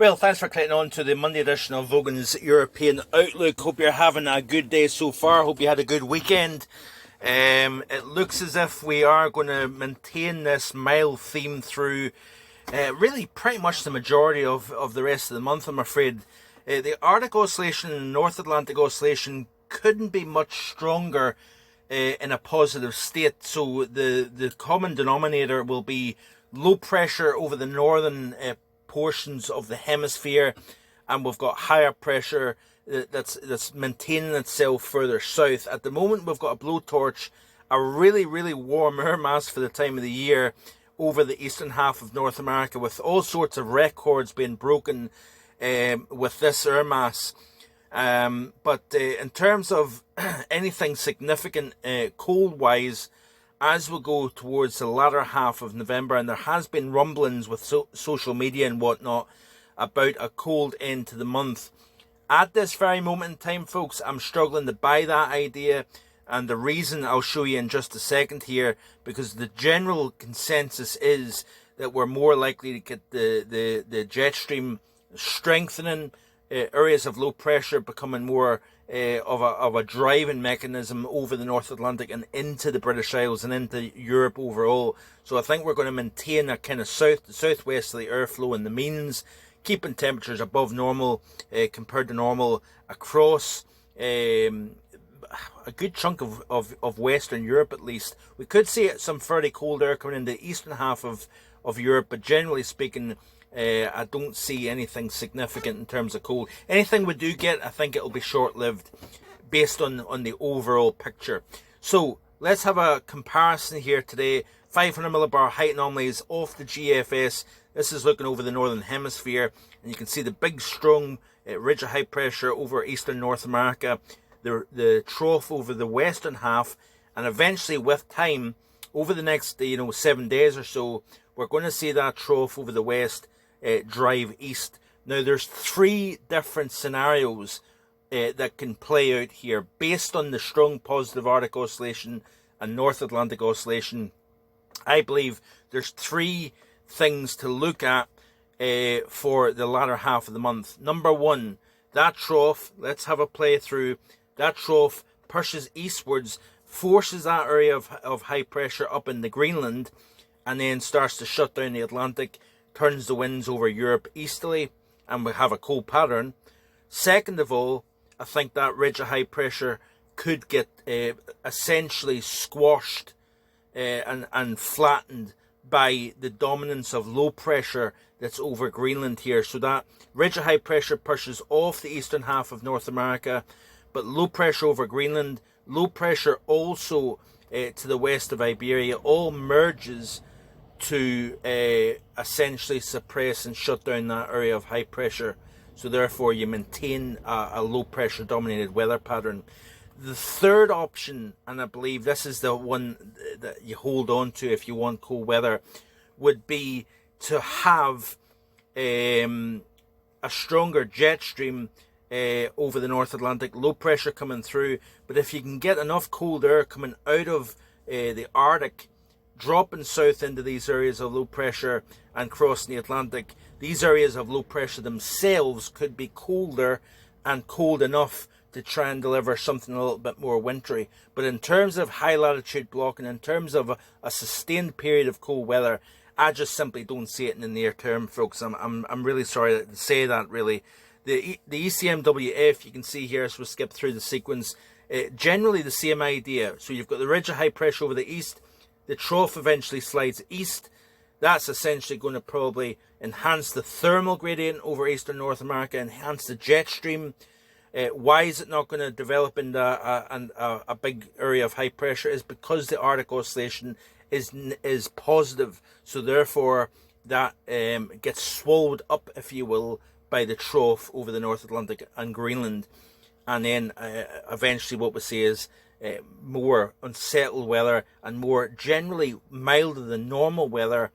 Well, thanks for clicking on to the Monday edition of Vogan's European Outlook. Hope you're having a good day so far. Hope you had a good weekend. It looks as if we are going to maintain this mild theme through really pretty much the majority of the rest of the month, I'm afraid. The Arctic Oscillation and the North Atlantic Oscillation couldn't be much stronger in a positive state. So the common denominator will be low pressure over the northern portions of the hemisphere, and we've got higher pressure that's maintaining itself further south. At the moment, we've got a blowtorch, a really warm air mass for the time of the year over the eastern half of North America, with all sorts of records being broken with this air mass. But in terms of anything significant cold wise, as we go towards the latter half of November, and there has been rumblings with social media and whatnot about a cold end to the month. At this very moment in time, folks, I'm struggling to buy that idea, and the reason I'll show you in just a second here, because the general consensus is that we're more likely to get the jet stream strengthening, areas of low pressure becoming more of a driving mechanism over the North Atlantic and into the British Isles and into Europe overall. So I think we're going to maintain a kind of southwesterly airflow in the means, keeping temperatures above normal compared to normal across a good chunk of Western Europe at least. We could see some fairly cold air coming into the eastern half of Europe, but generally speaking, I don't see anything significant in terms of cold. Anything we do get, I think it'll be short-lived based on the overall picture. So let's have a comparison here today. 500 millibar height anomalies off the GFS. This is looking over the northern hemisphere, and you can see the big strong ridge of high pressure over eastern North America, the trough over the western half, and eventually with time over the next 7 days or so, we're going to see that trough over the west drive east. Now there's three different scenarios that can play out here based on the strong positive Arctic Oscillation and North Atlantic Oscillation. I believe there's three things to look at for the latter half of the month. Number one, that trough, let's have a play through. That trough pushes eastwards, forces that area of high pressure up in the Greenland, and then starts to shut down the Atlantic, turns the winds over Europe easterly, and we have a cold pattern. Second of all, I think that ridge of high pressure could get essentially squashed and flattened by the dominance of low pressure that's over Greenland here. So that ridge of high pressure pushes off the eastern half of North America, but low pressure over Greenland, low pressure also to the west of Iberia, all merges to essentially suppress and shut down that area of high pressure. So therefore you maintain a low pressure dominated weather pattern. The third option, and I believe this is the one that you hold on to if you want cold weather, would be to have a stronger jet stream over the North Atlantic, low pressure coming through. But if you can get enough cold air coming out of the Arctic, dropping south into these areas of low pressure and crossing the Atlantic, these areas of low pressure themselves could be colder and cold enough to try and deliver something a little bit more wintry. But in terms of high latitude blocking, in terms of a sustained period of cold weather, I just simply don't see it in the near term, folks. I'm really sorry to say that, really. The ECMWF, you can see here, as we skip through the sequence, generally the same idea. So you've got the ridge of high pressure over the east, the trough eventually slides east. That's essentially going to probably enhance the thermal gradient over eastern North America, enhance the jet stream. Why is it not going to develop into a big area of high pressure? Is because the Arctic Oscillation is positive. So therefore that gets swallowed up, if you will, by the trough over the North Atlantic and Greenland. And then eventually what we see is more unsettled weather and more generally milder than normal weather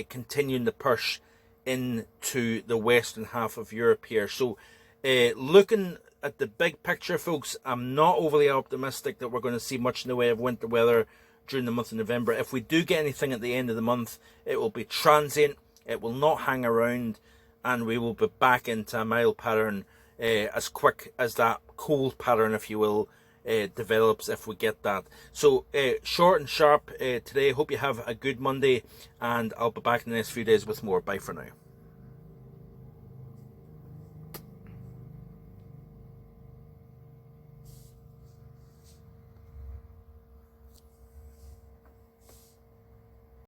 continuing to push into the western half of Europe here. So looking at the big picture, folks, I'm not overly optimistic that we're going to see much in the way of winter weather during the month of November. If we do get anything at the end of the month, it will be transient, it will not hang around, and we will be back into a mild pattern as quick as that cold pattern, if you will, develops, if we get that. So short and sharp today. Hope you have a good Monday, and I'll be back in the next few days with more. Bye for now.